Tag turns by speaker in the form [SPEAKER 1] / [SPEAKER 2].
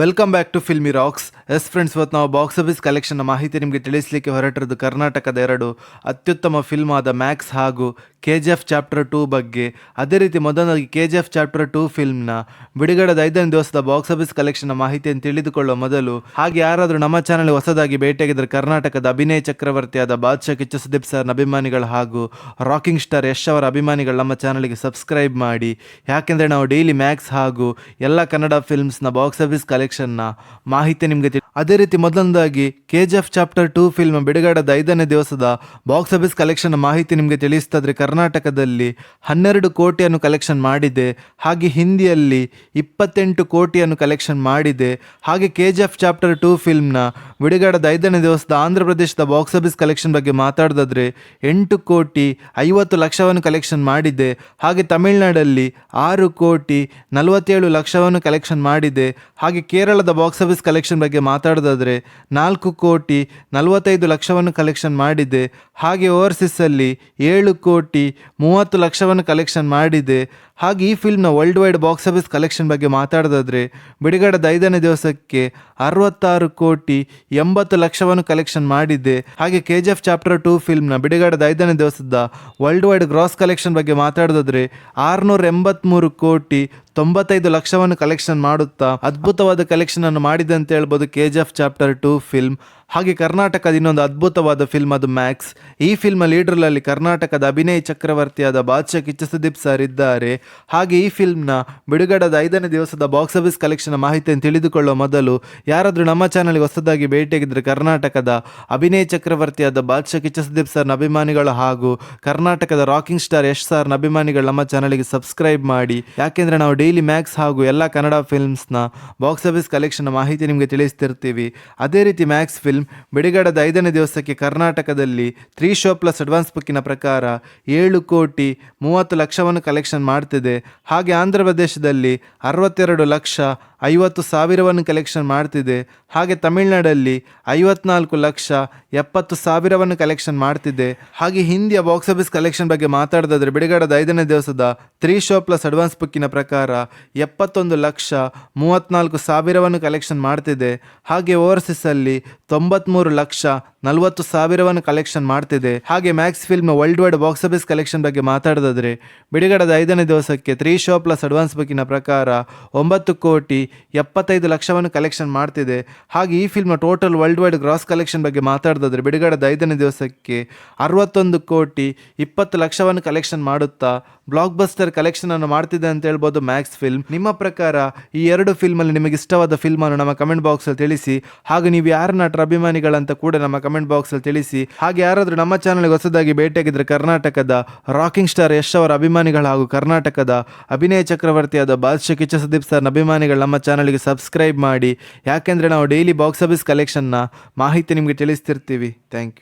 [SPEAKER 1] Welcome back to filmy rocks. Yes friends, ಇವತ್ತು ನಾವು box office ಕಲೆಕ್ಷನ್ನ ಮಾಹಿತಿ ನಿಮಗೆ ತಿಳಿಸಲಿಕ್ಕೆ ಹೊರಟಿರೋದು ಕರ್ನಾಟಕದ ಎರಡು ಅತ್ಯುತ್ತಮ ಫಿಲ್ಮ್ ಆದ ಮ್ಯಾಕ್ಸ್ ಹಾಗೂ KGF ಚಾಪ್ಟರ್ 2 ಬಗ್ಗೆ. ಅದೇ ರೀತಿ ಮೊದಲಾಗಿ KGF ಚಾಪ್ಟರ್ 2 ಫಿಲ್ಮ್ನ ಬಿಡುಗಡೆದ 5ನೇ ದಿವಸದ ಬಾಕ್ಸ್ ಆಫೀಸ್ ಕಲೆಕ್ಷನ್ನ ಮಾಹಿತಿಯನ್ನು ತಿಳಿದುಕೊಳ್ಳುವ ಮೊದಲು, ಹಾಗೆ ಯಾರಾದರೂ ನಮ್ಮ ಚಾನಲ್ ಹೊಸದಾಗಿ ಭೇಟಿಯಾಗಿದ್ದರೆ ಕರ್ನಾಟಕದ ಅಭಿನಯ ಚಕ್ರವರ್ತಿಯಾದ ಬಾದ್ಶಾ ಕಿಚ್ಚ ಸುದೀಪ್ ಸರ್ನ ಅಭಿಮಾನಿಗಳು ಹಾಗೂ ರಾಕಿಂಗ್ ಸ್ಟಾರ್ ಯಶ್ ಅವರ ಅಭಿಮಾನಿಗಳು ನಮ್ಮ ಚಾನಲ್ಗೆ ಸಬ್ಸ್ಕ್ರೈಬ್ ಮಾಡಿ. ಯಾಕೆಂದರೆ ನಾವು ಡೈಲಿ ಮ್ಯಾಕ್ಸ್ ಹಾಗೂ ಎಲ್ಲ ಕನ್ನಡ ಫಿಲ್ಮ್ಸ್ನ ಬಾಕ್ಸ್ ಆಫೀಸ್ ಕಲೆಕ್ಷನ್ನ ಮಾಹಿತಿ ನಿಮಗೆ ಅದೇ ರೀತಿ ಮೊದಲನೇದಾಗಿ KGF ಚಾಪ್ಟರ್ 2 ಫಿಲ್ಮ್ ಬಿಡುಗಡೆದ 5ನೇ ದಿವಸದ ಬಾಕ್ಸ್ ಆಫೀಸ್ ಕಲೆಕ್ಷನ್ ಮಾಹಿತಿ ನಿಮಗೆ ತಿಳಿಸ್ತಾದ್ರೆ, ಕರ್ನಾಟಕದಲ್ಲಿ 12 ಕೋಟಿಯನ್ನು ಕಲೆಕ್ಷನ್ ಮಾಡಿದೆ, ಹಾಗೆ ಹಿಂದಿಯಲ್ಲಿ 28 ಕೋಟಿಯನ್ನು ಕಲೆಕ್ಷನ್ ಮಾಡಿದೆ. ಹಾಗೆ KGF ಚಾಪ್ಟರ್ 2 ಫಿಲ್ಮ್ನ ಬಿಡುಗಡೆದ 5ನೇ ದಿವಸದ ಆಂಧ್ರ ಪ್ರದೇಶದ ಬಾಕ್ಸ್ ಆಫೀಸ್ ಕಲೆಕ್ಷನ್ ಬಗ್ಗೆ ಮಾತಾಡೋದಾದ್ರೆ 8 ಕೋಟಿ 50 ಲಕ್ಷವನ್ನು ಕಲೆಕ್ಷನ್ ಮಾಡಿದೆ. ಹಾಗೆ ತಮಿಳುನಾಡಲ್ಲಿ 6 ಕೋಟಿ 47 ಲಕ್ಷವನ್ನು ಕಲೆಕ್ಷನ್ ಮಾಡಿದೆ. ಹಾಗೆ ಕೇರಳದ ಬಾಕ್ಸ್ ಆಫೀಸ್ ಕಲೆಕ್ಷನ್ ಬಗ್ಗೆ ಮಾತಾಡೋದಾದ್ರೆ 4 ಕೋಟಿ 45 ಲಕ್ಷವನ್ನು ಕಲೆಕ್ಷನ್ ಮಾಡಿದೆ. ಹಾಗೆ ಓವರ್ಸೀಸಲ್ಲಿ 7 ಕೋಟಿ 30 ಲಕ್ಷವನ್ನು ಕಲೆಕ್ಷನ್ ಮಾಡಿದೆ. ಹಾಗೆ ಈ ಫಿಲ್ಮ್ನ world wide box office collection ಬಗ್ಗೆ ಮಾತಾಡೋದಾದ್ರೆ ಬಿಡುಗಡೆದ 5ನೇ ದಿವಸಕ್ಕೆ 66 ಕೋಟಿ 80 ಲಕ್ಷವನ್ನು ಕಲೆಕ್ಷನ್ ಮಾಡಿದೆ. ಹಾಗೆ KGF ಚಾಪ್ಟರ್ 2 ಫಿಲ್ಮ್ನ ಬಿಡುಗಡೆದ 5ನೇ ದಿವಸದ ವರ್ಲ್ಡ್ ವೈಡ್ ಗ್ರಾಸ್ ಕಲೆಕ್ಷನ್ ಬಗ್ಗೆ ಮಾತಾಡೋದಾದ್ರೆ 683 ಕೋಟಿ 95 ಲಕ್ಷವನ್ನು ಕಲೆಕ್ಷನ್ ಮಾಡುತ್ತಾ ಅದ್ಭುತವಾದ ಕಲೆಕ್ಷನ್ ಅನ್ನು ಮಾಡಿದೆ ಅಂತ ಹೇಳ್ಬೋದು KGF ಚಾಪ್ಟರ್ 2 ಫಿಲ್ಮ್. ಹಾಗೆ ಕರ್ನಾಟಕದ ಇನ್ನೊಂದು ಅದ್ಭುತವಾದ ಫಿಲ್ಮ್ ಅದು ಮ್ಯಾಕ್ಸ್. ಈ ಫಿಲ್ಮ್ ಲೀಡರ್ನಲ್ಲಿ ಕರ್ನಾಟಕದ ಅಭಿನಯ ಚಕ್ರವರ್ತಿಯಾದ ಬಾದ್ಶಾ ಕಿಚ್ಚ ಸುದೀಪ್ ಸರ್ ಇದ್ದಾರೆ. ಹಾಗೆ ಈ ಫಿಲ್ಮ್ನ ಬಿಡುಗಡೆದ 5ನೇ ದಿವಸದ ಬಾಕ್ಸ್ ಆಫೀಸ್ ಕಲೆಕ್ಷನ್ ಮಾಹಿತಿಯನ್ನು ತಿಳಿದುಕೊಳ್ಳುವ ಮೊದಲು, ಯಾರಾದರೂ ನಮ್ಮ ಚಾನಲ್ಗೆ ಹೊಸದಾಗಿ ಭೇಟಿಯಾಗಿದ್ದರೆ ಕರ್ನಾಟಕದ ಅಭಿನಯ ಚಕ್ರವರ್ತಿಯಾದ ಬಾದ್ಶಾ ಕಿಚ್ಚ ಸುದೀಪ್ ಸರ್ನ ಅಭಿಮಾನಿಗಳು ಹಾಗೂ ಕರ್ನಾಟಕದ ರಾಕಿಂಗ್ ಸ್ಟಾರ್ ಯಶ್ ಸರ್ನ ಅಭಿಮಾನಿಗಳು ನಮ್ಮ ಚಾನಲ್ಗೆ ಸಬ್ಸ್ಕ್ರೈಬ್ ಮಾಡಿ. ಯಾಕೆಂದರೆ ನಾವು ಡೈಲಿ ಮ್ಯಾಕ್ಸ್ ಹಾಗೂ ಎಲ್ಲ ಕನ್ನಡ ಫಿಲ್ಮ್ಸ್ನ ಬಾಕ್ಸ್ ಆಫೀಸ್ ಕಲೆಕ್ಷನ್ ಮಾಹಿತಿ ನಿಮಗೆ ತಿಳಿಸ್ತಿರ್ತೀವಿ. ಅದೇ ರೀತಿ ಮ್ಯಾಕ್ಸ್ ಫಿಲ್ಮ್ ಬಿಡುಗಡೆದ 5ನೇ ದಿವಸಕ್ಕೆ ಕರ್ನಾಟಕದಲ್ಲಿ 3 ಶೋ ಪ್ಲಸ್ ಅಡ್ವಾನ್ಸ್ ಬುಕ್ಕಿನ ಪ್ರಕಾರ 7 ಕೋಟಿ 30 ಲಕ್ಷವನ್ನು ಕಲೆಕ್ಷನ್ ಮಾಡ್ತಿದೆ. ಹಾಗೆ ಆಂಧ್ರ ಪ್ರದೇಶದಲ್ಲಿ 62 ಲಕ್ಷ 50 ಸಾವಿರವನ್ನು ಕಲೆಕ್ಷನ್ ಮಾಡ್ತಿದೆ. ಹಾಗೆ ತಮಿಳುನಾಡಲ್ಲಿ 54 ಲಕ್ಷ 70 ಸಾವಿರವನ್ನು ಕಲೆಕ್ಷನ್ ಮಾಡ್ತಿದೆ. ಹಾಗೆ ಹಿಂದಿಯ ಬಾಕ್ಸ್ ಆಫೀಸ್ ಕಲೆಕ್ಷನ್ ಬಗ್ಗೆ ಮಾತಾಡೋದಾದ್ರೆ ಬಿಡುಗಡೆದ 5ನೇ ದಿವಸದ 3 ಶೋ ಪ್ಲಸ್ ಅಡ್ವಾನ್ಸ್ ಬುಕ್ಕಿನ ಪ್ರಕಾರ 71 ಲಕ್ಷ 34 ಸಾವಿರವನ್ನು ಕಲೆಕ್ಷನ್ ಮಾಡ್ತಿದೆ. ಹಾಗೆ ಓವರ್ಸೀಸಲ್ಲಿ 93 ಲಕ್ಷ 40 ಸಾವಿರವನ್ನು ಕಲೆಕ್ಷನ್ ಮಾಡ್ತಿದೆ. ಹಾಗೆ Max film world wide box office collection ಬಗ್ಗೆ ಮಾತಾಡೋದಾದ್ರೆ ಬಿಡುಗಡೆದ 5ನೇ ದಿವಸಕ್ಕೆ 3 ಶೋ ಪ್ಲಸ್ ಅಡ್ವಾನ್ಸ್ ಬುಕ್ಕಿನ ಪ್ರಕಾರ 9 ಕೋಟಿ 75 ಲಕ್ಷವನ್ನು ಕಲೆಕ್ಷನ್ ಮಾಡ್ತಿದೆ. ಹಾಗೆ ಈ ಫಿಲ್ಮ್ನ total world wide gross collection ಬಗ್ಗೆ ಮಾತಾಡೋದಾದ್ರೆ ಬಿಡುಗಡೆದ 5ನೇ ದಿವಸಕ್ಕೆ 61 ಕೋಟಿ 20 ಲಕ್ಷವನ್ನು ಕಲೆಕ್ಷನ್ ಮಾಡುತ್ತಾ ಬ್ಲಾಕ್ ಬಸ್ಟರ್ ಕಲೆಕ್ಷನ್ ಅನ್ನು ಮಾಡ್ತಿದೆ ಅಂತ ಹೇಳ್ಬೋದು ಮ್ಯಾಕ್ಸ್ ಫಿಲ್ಮ್. ನಿಮ್ಮ ಪ್ರಕಾರ ಈ ಎರಡು ಫಿಲ್ಮಲ್ಲಿ ನಿಮಗೆ ಇಷ್ಟವಾದ ಫಿಲ್ಮನ್ನು ನಮ್ಮ ಕಮೆಂಟ್ ಬಾಕ್ಸಲ್ಲಿ ತಿಳಿಸಿ. ಹಾಗೆ ನೀವು ಯಾರ ನಟರ ಅಭಿಮಾನಿಗಳಂತ ಕೂಡ ನಮ್ಮ ಕಮೆಂಟ್ ಬಾಕ್ಸಲ್ಲಿ ತಿಳಿಸಿ. ಹಾಗೆ ಯಾರಾದರೂ ನಮ್ಮ ಚಾನಲ್ಗೆ ಹೊಸದಾಗಿ ಭೇಟಿಯಾಗಿದ್ದರೆ ಕರ್ನಾಟಕದ ರಾಕಿಂಗ್ ಸ್ಟಾರ್ ಯಶ್ ಅವರ ಅಭಿಮಾನಿಗಳು ಹಾಗೂ ಕರ್ನಾಟಕದ ಅಭಿನಯ ಚಕ್ರವರ್ತಿಯಾದ ಬಾದ್ಶಾ ಕಿಚ್ಚ ಸುದೀಪ್ ಸರ್ನ ಅಭಿಮಾನಿಗಳು ನಮ್ಮ ಚಾನಲ್ಗೆ ಸಬ್ಸ್ಕ್ರೈಬ್ ಮಾಡಿ. ಯಾಕೆಂದರೆ ನಾವು ಡೈಲಿ ಬಾಕ್ಸ್ ಆಫೀಸ್ ಕಲೆಕ್ಷನ್ನ ಮಾಹಿತಿ ನಿಮಗೆ ತಿಳಿಸ್ತಿರ್ತೀವಿ. Thank you.